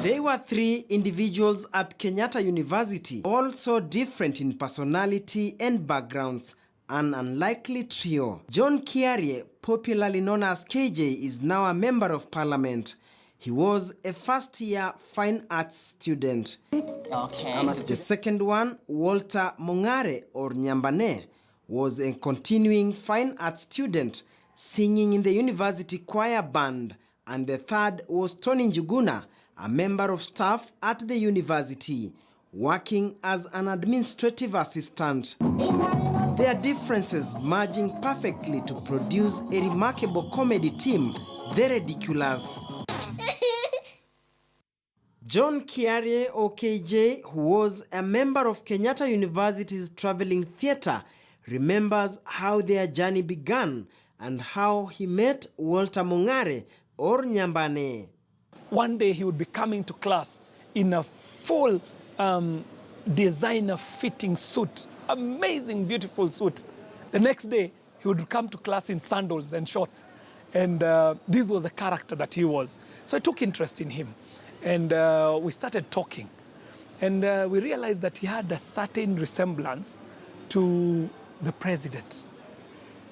They were three individuals at Kenyatta University, all so different in personality and backgrounds. An unlikely trio. John Kiarie, popularly known as KJ, is now a member of parliament. He was a first-year fine arts student. Okay. The second one, Walter Mong'are, or Nyambane, was a continuing fine arts student, singing in the university choir band. And the third was Tony Njuguna, a member of staff at the university, working as an administrative assistant. Their differences merging perfectly to produce a remarkable comedy team, the Redykyulass. John Kiarie, or KJ, who was a member of Kenyatta University's traveling theatre, remembers how their journey began and how he met Walter Mong'are, or Nyambane. One day he would be coming to class in a full designer fitting suit, amazing, beautiful suit. The next day he would come to class in sandals and shorts. And this was the character that he was. So I took interest in him. And we started talking. And we realized that he had a certain resemblance to the president.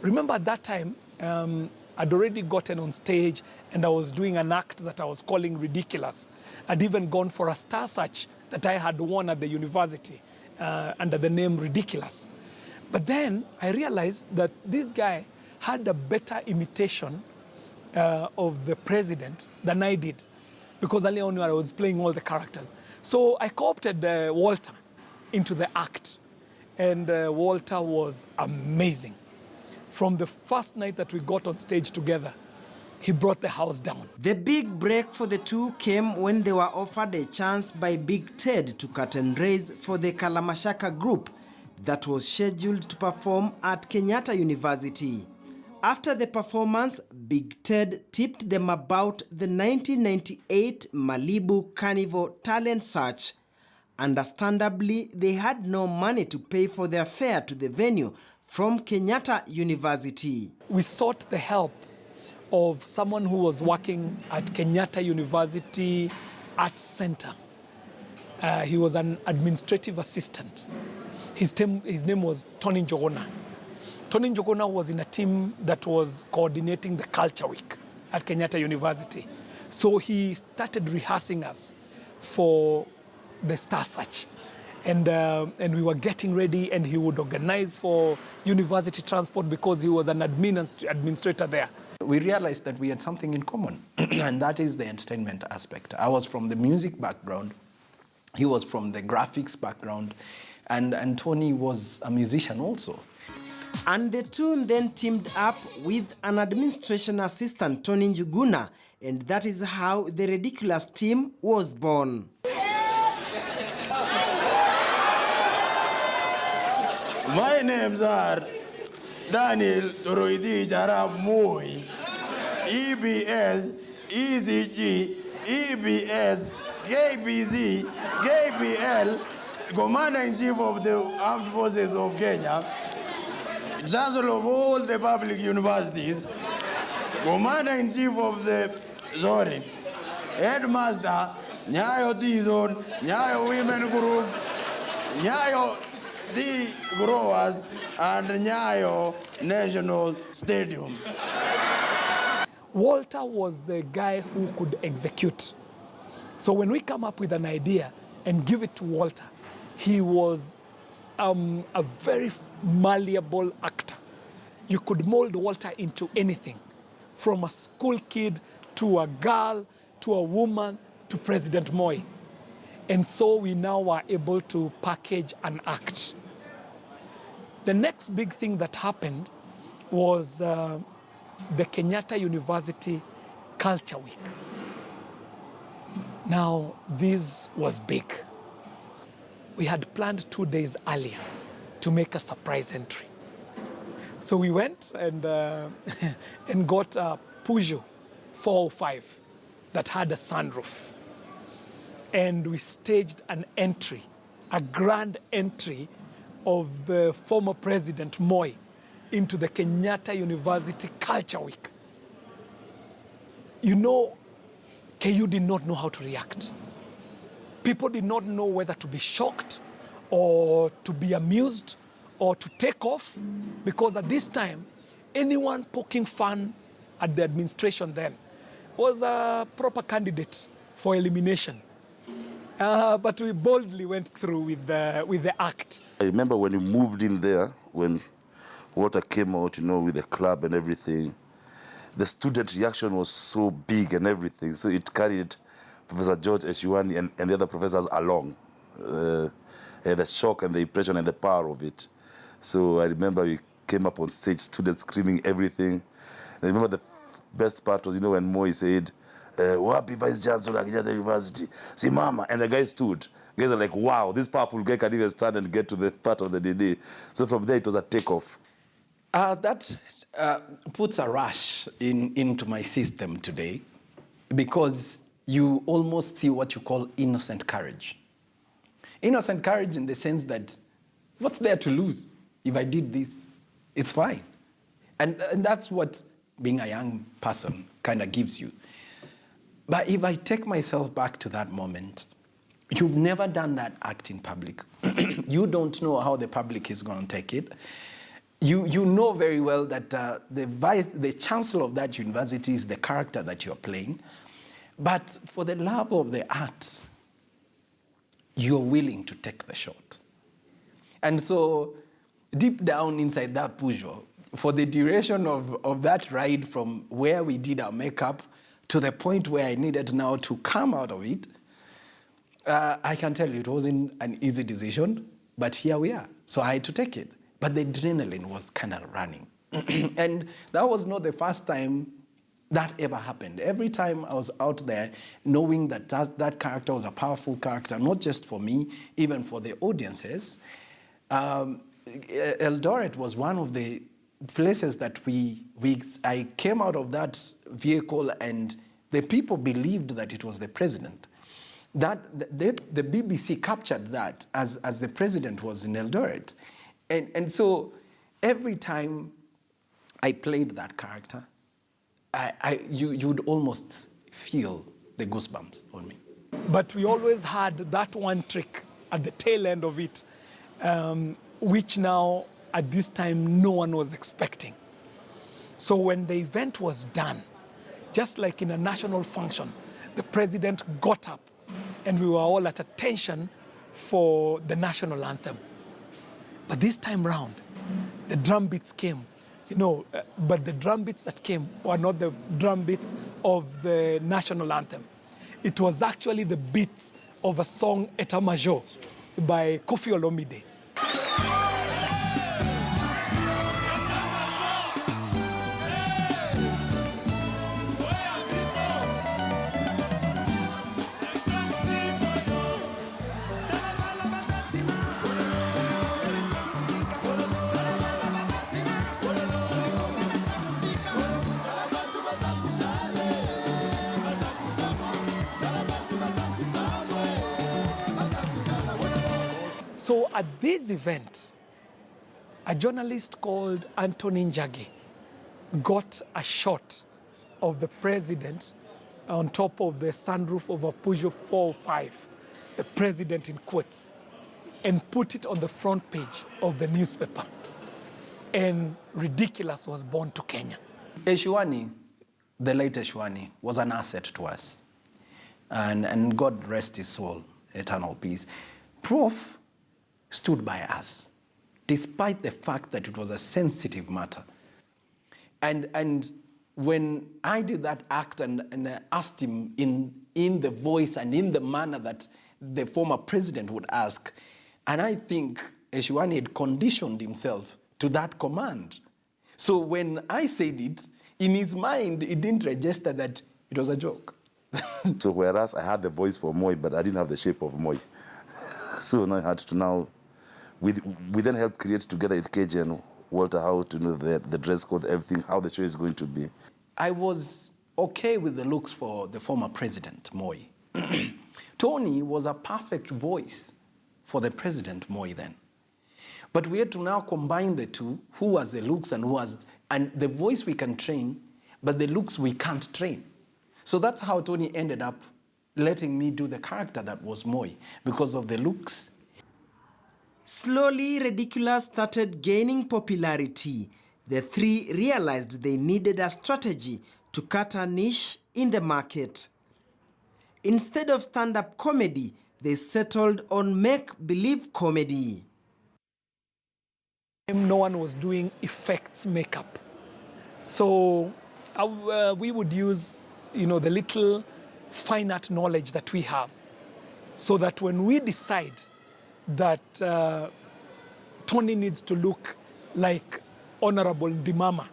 Remember at that time, I'd already gotten on stage and I was doing an act that I was calling Ridiculous. I'd even gone for a star search that I had won at the university under the name Ridiculous. But then I realized that this guy had a better imitation of the president than I did, because early on I was playing all the characters. So I co-opted Walter into the act, and Walter was amazing. From the first night that we got on stage together, he brought the house down. The big break for the two came when they were offered a chance by Big Ted to curtain raise for the Kalamashaka group that was scheduled to perform at Kenyatta University. After the performance, Big Ted tipped them about the 1998 Malibu Carnival talent search. Understandably, they had no money to pay for their fare to the venue from Kenyatta University. We sought the help of someone who was working at Kenyatta University Arts Center. He was an administrative assistant. His name was Tony Njuguna. Tony Njuguna was in a team that was coordinating the Culture Week at Kenyatta University. So he started rehearsing us for the star search. And we were getting ready, and he would organize for university transport because he was an administrator there. We realized that we had something in common, and that is the entertainment aspect. I was from the music background, he was from the graphics background, and Tony was a musician also. And the two then teamed up with an administration assistant, Tony Njuguna, and that is how the Redykyulass team was born. My names are Daniel Toroidi Jarab Moi, EBS, EZG, EBS, KBZ, KBL, Commander-in-Chief of the Armed Forces of Kenya, Chancellor of all the public universities, Commander-in-Chief of the, Headmaster, Nyayo T-Zone, Nyayo Women Group, Nyayo the Growers, and Nyayo National Stadium. Walter was the guy who could execute. So when we come up with an idea and give it to Walter, he was a very malleable actor. You could mold Walter into anything, from a school kid to a girl to a woman to President Moi. And so we now are able to package an act. The next big thing that happened was the Kenyatta University Culture Week. Now, this was big. We had planned 2 days earlier to make a surprise entry. So we went and, and got a Peugeot 405 that had a sunroof. And we staged an entry, a grand entry of the former President Moi into the Kenyatta University Culture Week. You know, KU did not know how to react. People did not know whether to be shocked or to be amused or to take off, because at this time, anyone poking fun at the administration then was a proper candidate for elimination. But we boldly went through with the act. I remember when we moved in there, when Walter came out, with the club and everything, the student reaction was so big and everything, so it carried Professor George Eshiwani and the other professors along. The shock and the impression and the power of it. So I remember we came up on stage, students screaming everything. I remember the best part was, when Moi said, Wapi Vice Chancellor at Kenyatta University, Simama, and the guy stood. Guys are like, wow, this powerful guy can even stand and get to the part of the DD. So from there, it was a takeoff. That puts a rush into my system today, because you almost see what you call innocent courage. Innocent courage in the sense that, what's there to lose? If I did this, it's fine. And that's what being a young person kind of gives you. But if I take myself back to that moment, you've never done that act in public. You don't know how the public is going to take it. You know very well that the chancellor of that university is the character that you're playing. But for the love of the art, you're willing to take the shot. And so deep down inside that Peugeot, for the duration of that ride from where we did our makeup to the point where I needed now to come out of it, I can tell you it wasn't an easy decision, but here we are. So I had to take it. But the adrenaline was kind of running. And that was not the first time that ever happened. Every time I was out there, knowing that character was a powerful character, not just for me, even for the audiences, Eldoret was one of the places that I came out of that vehicle and the people believed that it was the president. That the BBC captured that as the president was in Eldoret. And so every time I played that character, you'd almost feel the goosebumps on me. But we always had that one trick at the tail end of it, which now at this time no one was expecting. So when the event was done, just like in a national function, the president got up and we were all at attention for the national anthem. But this time round, the drum beats came. But the drum beats that came were not the drum beats of the national anthem. It was actually the beats of a song, Eta Major, by Kofi Olomide. So at this event, a journalist called Anthony Njagi got a shot of the president on top of the sunroof of a Peugeot 405, the president in quotes, and put it on the front page of the newspaper. And Redykyulass was born to Kenya. Eshiwani, the late Eshiwani, was an asset to us. And God rest his soul, eternal peace. Prof stood by us, despite the fact that it was a sensitive matter. And when I did that act and asked him in the voice and in the manner that the former president would ask, and I think Eshiwani had conditioned himself to that command. So when I said it, in his mind, it didn't register that it was a joke. So whereas I had the voice for Moi, but I didn't have the shape of Moi. So now I had to we then helped create together with KJ and Walter how to know the dress code, everything, how the show is going to be. I was okay with the looks for the former president, Moi. Tony was a perfect voice for the president, Moi, then. But we had to now combine the two, who has the looks and the voice we can train, but the looks we can't train. So that's how Tony ended up letting me do the character that was Moi because of the looks. Slowly, Redykyulass started gaining popularity. The three realized they needed a strategy to cut a niche in the market. Instead of stand-up comedy, they settled on make-believe comedy. No one was doing effects makeup. So we would use, the little fine art knowledge that we have, so that when we decide that Tony needs to look like Honorable Ndimama,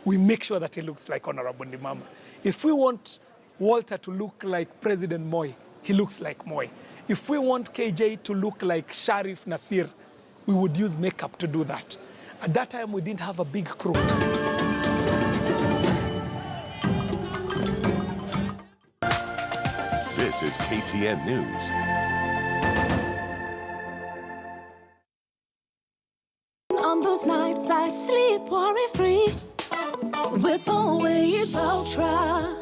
we make sure that he looks like Honorable Ndimama. If we want Walter to look like President Moi, he looks like Moi. If we want KJ to look like Sharif Nasir, we would use makeup to do that. At that time, we didn't have a big crew. This is KTN News. On those nights I sleep worry-free with Always Ultra.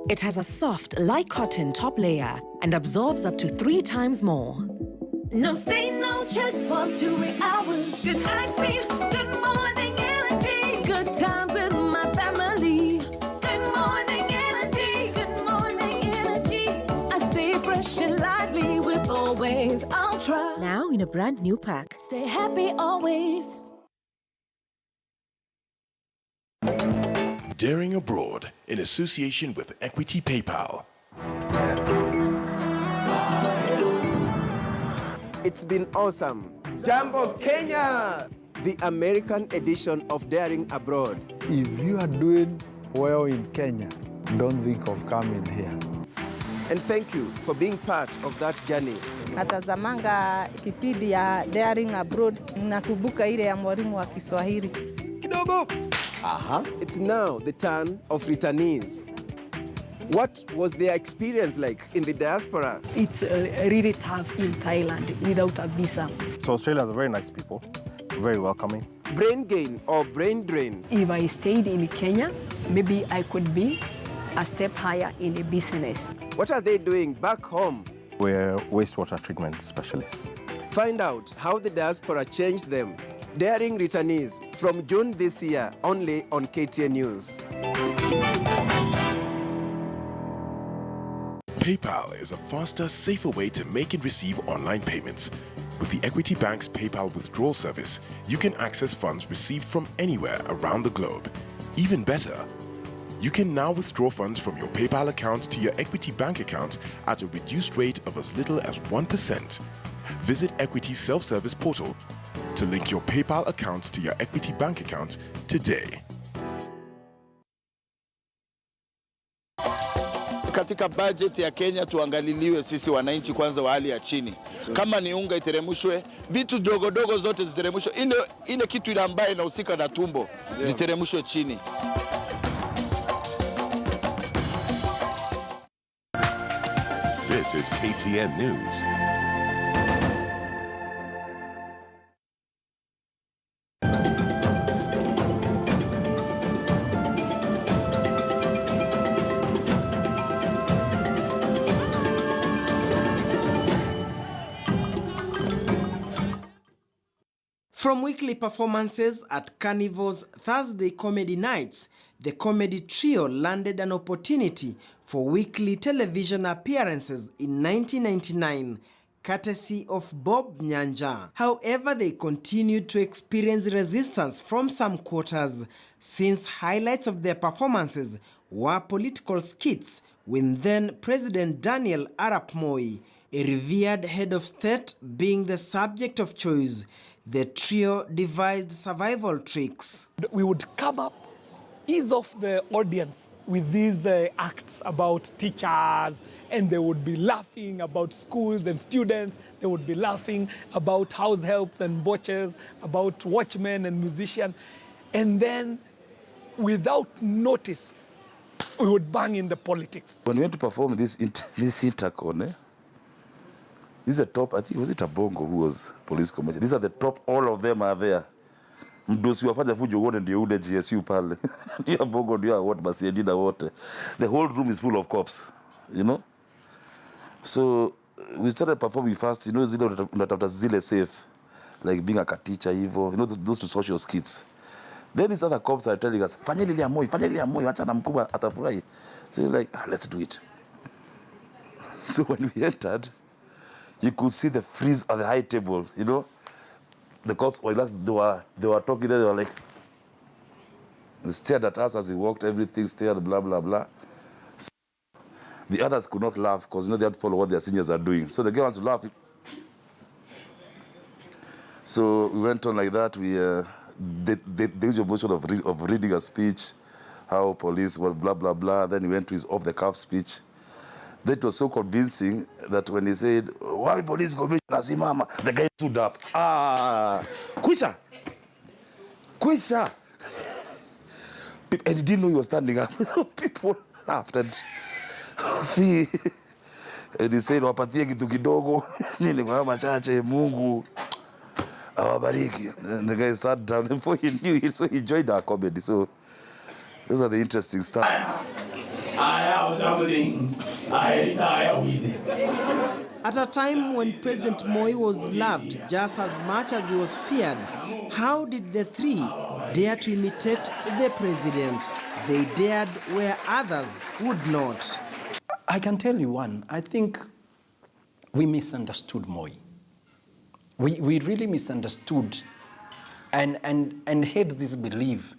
It has a soft, light cotton top layer and absorbs up to 3 times more. No stain, no check for 2 hours. Good night's mean, good morning energy. Good times with my family. Good morning energy, good morning energy. I stay fresh and lively with Always Ultra. Now in a brand new pack. Stay happy always. Daring Abroad in association with Equity PayPal. It's been awesome. Jambo Kenya! The American edition of Daring Abroad. If you are doing well in Kenya, don't think of coming here. And thank you for being part of that journey. Natazamanga kipindi ya Daring Abroad, nakumbuka ile ya mwalimu wa Kiswahili. Kidogo! It's now the turn of returnees. What was their experience like in the diaspora? It's really tough in Thailand without a visa. So Australians are very nice people, very welcoming. Brain gain or brain drain? If I stayed in Kenya, maybe I could be a step higher in the business. What are they doing back home? We're wastewater treatment specialists. Find out how the diaspora changed them. Daring Returnees from June this year, only on KTN News. PayPal is a faster, safer way to make and receive online payments. With the Equity Bank's PayPal withdrawal service, you can access funds received from anywhere around the globe. Even better, you can now withdraw funds from your PayPal account to your Equity Bank account at a reduced rate of as little as 1%. Visit Equity's self-service portal to link your PayPal account to your Equity Bank account today. Katika budget ya Kenya tuangaliliwe sisi wananchi kwanza wa hali ya chini. Kama ni unga iteremshwe, vitu dogo dogo zote ziteremshwe. Ile kitu ile ambayo inahusika na tumbo ziteremshwe chini. This is KTN News. From weekly performances at Carnival's Thursday comedy nights, the comedy trio landed an opportunity for weekly television appearances in 1999, courtesy of Bob Nyanja. However, they continued to experience resistance from some quarters, since highlights of their performances were political skits with then-President Daniel Arap Moi, a revered head of state, being the subject of choice. The trio devised survival tricks. We would come up, ease off the audience with these acts about teachers, and they would be laughing about schools and students. They would be laughing about house helps and butchers, about watchmen and musicians. And then, without notice, we would bang in the politics. When we went to perform this intercon, this is the top, I think, was it Abongo who was police commissioner? These are the top, all of them are there. Mdosi wafanya fujo wote ndio ule GSU pale. Ndio Abongo ndio wote basi ndina wote. The whole room is full of cops. you know. So we started performing first, you know, zile unatafuta zile safe, like being a teacher, hivyo, you know, those two social skits. Then these other cops are telling us, fanya ile ya Moi, acha na mkubwa atafurahi. So we're like, let's do it. So when we entered, you could see the freeze at the high table, you know. The cops were they were talking there, they were like, they stared at us as we walked, everything stared, blah, blah, blah. So the others could not laugh because, you know, they had to follow what their seniors are doing. So the girls to laugh. So we went on like that. We the usual motion of reading a speech, how police were blah, blah, blah. Then he went to his off-the-cuff speech. That was so convincing that when he said, why police commissioner Simama, the guy stood up. Kwisha. And he didn't know he was standing up. People laughed and he said, wapatie kitu kidogo, nini kwa machache, Mungu awabariki. And the guy sat down before he knew it, so he joined our comedy. So those are the interesting stuff. I have something I retire with. At a time when President Moi was loved just as much as he was feared, how did the three dare to imitate the president? They dared where others would not. I can tell you one. I think we misunderstood Moi. We really misunderstood and had this belief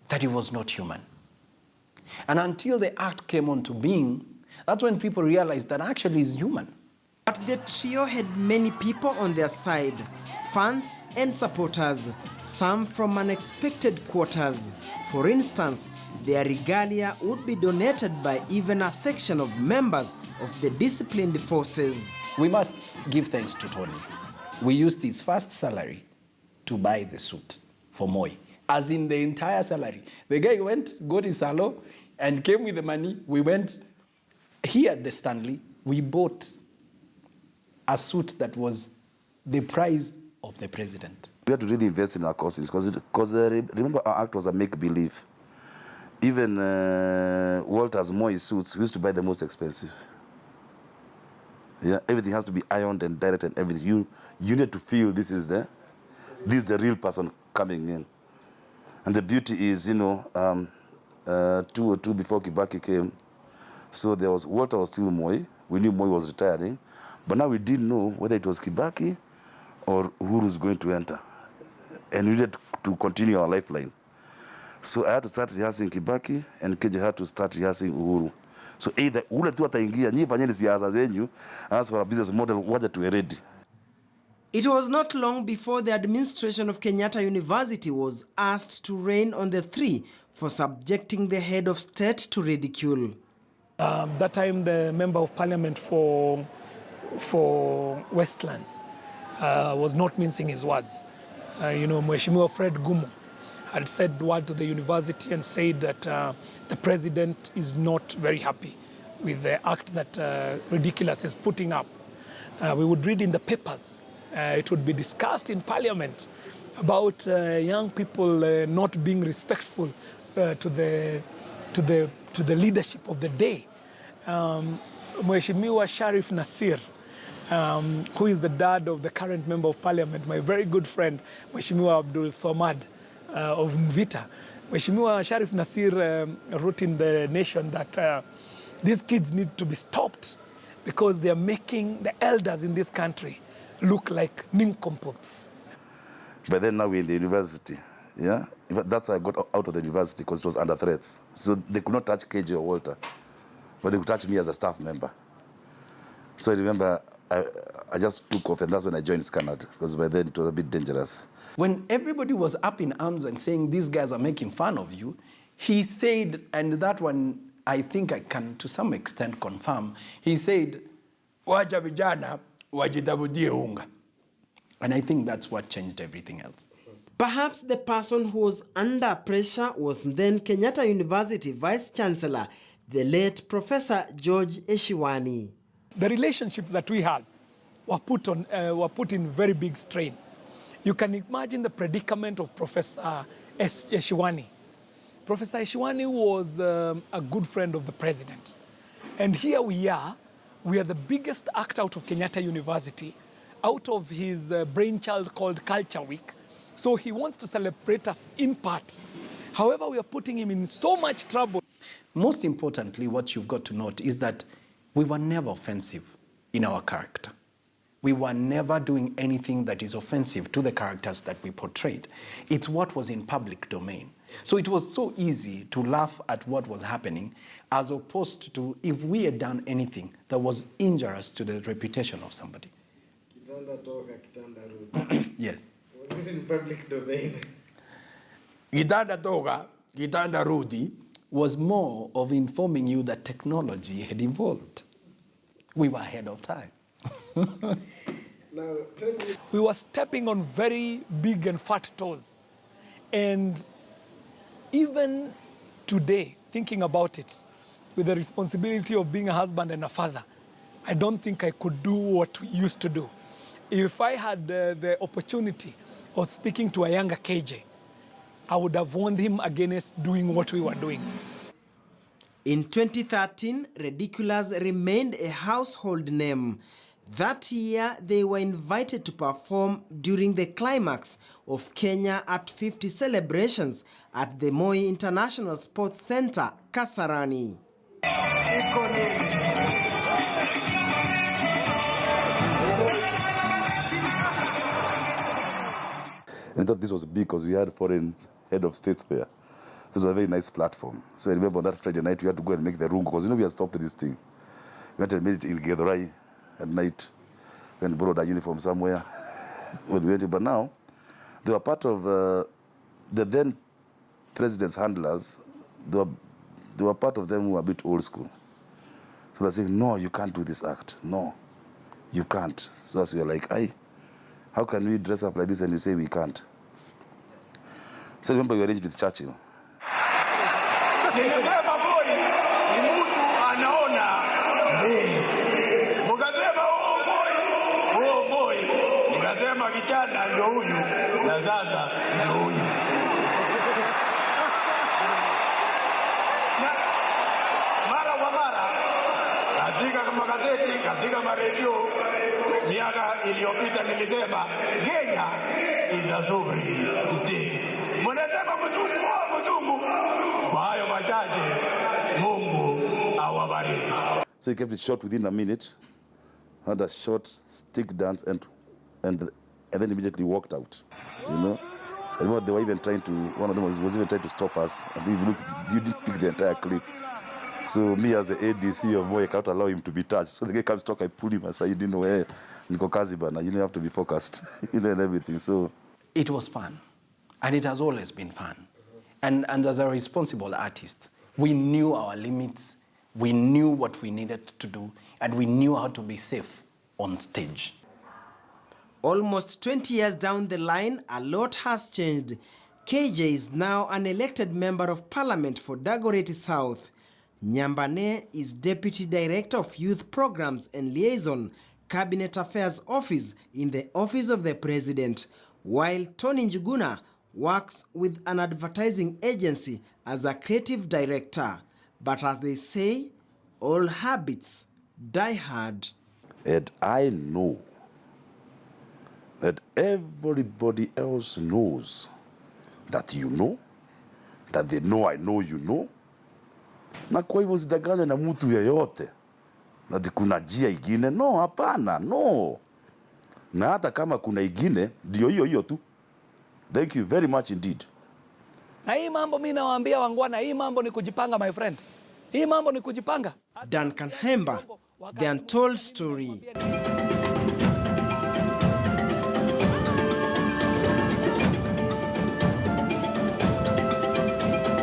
that he was not human. And until the act came onto being, that's when people realized that actually he's human. But the trio had many people on their side, fans and supporters, some from unexpected quarters. For instance, their regalia would be donated by even a section of members of the disciplined forces. We must give thanks to Tony. We used his first salary to buy the suit for Moi, as in the entire salary. The guy went, got his salary, and came with the money. We went here at the Stanley. We bought a suit that was the price of the president. We had to really invest in our costumes because remember, our act was a make-believe. Even Walter's Moi suits, we used to buy the most expensive. Yeah, everything has to be ironed and direct and everything. You need to feel this is the real person coming in. And the beauty is, you know, 2 or 2 before Kibaki came, so Walter was still Moi. We knew Moi was retiring, but now we didn't know whether it was Kibaki or Uhuru was going to enter. And we needed to continue our lifeline. So I had to start rehearsing Kibaki, and KJ had to start rehearsing Uhuru. So either ule tu ataingia, nyi fanyeni siasa zenyu, as for a business model, waja tuwe ready. It was not long before the administration of Kenyatta University was asked to rein on the three for subjecting the head of state to ridicule. That time, the member of parliament for Westlands was not mincing his words. You know, Mheshimiwa Fred Gumo had said word to the university and said that the president is not very happy with the act that Redykyulass is putting up. We would read in the papers, it would be discussed in parliament about young people not being respectful to the leadership of the day. Mheshimiwa Sharif Nasir, who is the dad of the current member of parliament, my very good friend, Mheshimiwa Abdul Somad of Mvita. Mheshimiwa Sharif Nasir wrote in the Nation that these kids need to be stopped because they are making the elders in this country look like nincompoops. But then now we're in the university, yeah? That's how I got out of the university, because it was under threats. So they could not touch KJ or Walter, but they could touch me as a staff member. So I remember I just took off, and that's when I joined Scanad, because by then it was a bit dangerous. When everybody was up in arms and saying, these guys are making fun of you, he said, and that one I think I can to some extent confirm, he said, wacha vijana wajitafudie unga. And I think that's what changed everything else. Perhaps the person who was under pressure was then Kenyatta University Vice Chancellor, the late Professor George Eshiwani. The relationships that we had were put in very big strain. You can imagine the predicament of Professor Eshiwani. Professor Eshiwani was a good friend of the president. And here we are the biggest act out of Kenyatta University, out of his brainchild called Culture Week. So he wants to celebrate us in part. However, we are putting him in so much trouble. Most importantly, what you've got to note is that we were never offensive in our character. We were never doing anything that is offensive to the characters that we portrayed. It's what was in public domain. So it was so easy to laugh at what was happening, as opposed to if we had done anything that was injurious to the reputation of somebody. Yes. Was it in public domain? Gitanda toga, gitanda rudi was more of informing you that technology had evolved. We were ahead of time. Now, tell me. We were stepping on very big and fat toes. And even today, thinking about it, with the responsibility of being a husband and a father, I don't think I could do what we used to do. If I had the opportunity of speaking to a younger KJ, I would have warned him against doing what we were doing. In 2013, Redykyulass remained a household name. That year, they were invited to perform during the climax of Kenya at 50 celebrations at the Moi International Sports Center, Kasarani. And I thought this was big because we had foreign head of states there. So it was a very nice platform. So I remember on that Friday night, we had to go and make the room because, we had stopped this thing. We went and made it in Githurai at night. We went and borrowed a uniform somewhere. When we went in. But now, they were part of the then president's handlers. They were part of them who were a bit old school. So they're saying, no, you can't do this act. No, you can't. So as we were like, how can we dress up like this and you say we can't? So remember we arranged with Churchill. Nimesema boy ni mtu anaona mbele. Mkasema oh boy. Mkasema kijana ndio huyu na sasa ndio huyu. Mara kwa mara katika magazeti, katika maredio miaka iliyopita nilisema Kenya is a sovereign state. Mnasema mzungu. Kwa hayo machache Mungu awabariki. So he kept it short within a minute, had a short stick dance and then immediately walked out. You know? I remember they were even trying to, one of them was even trying to stop us. And if you look, you didn't pick the entire clip. So me as the ADC of Moi, I can't allow him to be touched. So the guy comes to talk, I pull him aside, Niko kazi bana, you have to be focused, and everything. So it was fun, and it has always been fun. And as a responsible artist, we knew our limits, we knew what we needed to do, and we knew how to be safe on stage. Almost 20 years down the line, a lot has changed. KJ is now an elected member of parliament for Dagoretti South. Nyambane is Deputy Director of Youth Programs and Liaison, Cabinet Affairs Office in the Office of the President, while Tony Njuguna works with an advertising agency as a creative director. But as they say, all habits die hard. And I know that everybody else knows that you know, that they know I know you know. Na kwa hivyo usidanganywe na mtu yeyote na kuna njia ingine. No, hapana, no. Na hata kama kuna ingine, ndio hiyo tu. Thank you very much indeed. Na hii mambo mimi nawaambia wangwana, hii mambo ni kujipanga my friend. Hii mambo ni kujipanga. Duncan Hemba, The Untold Story.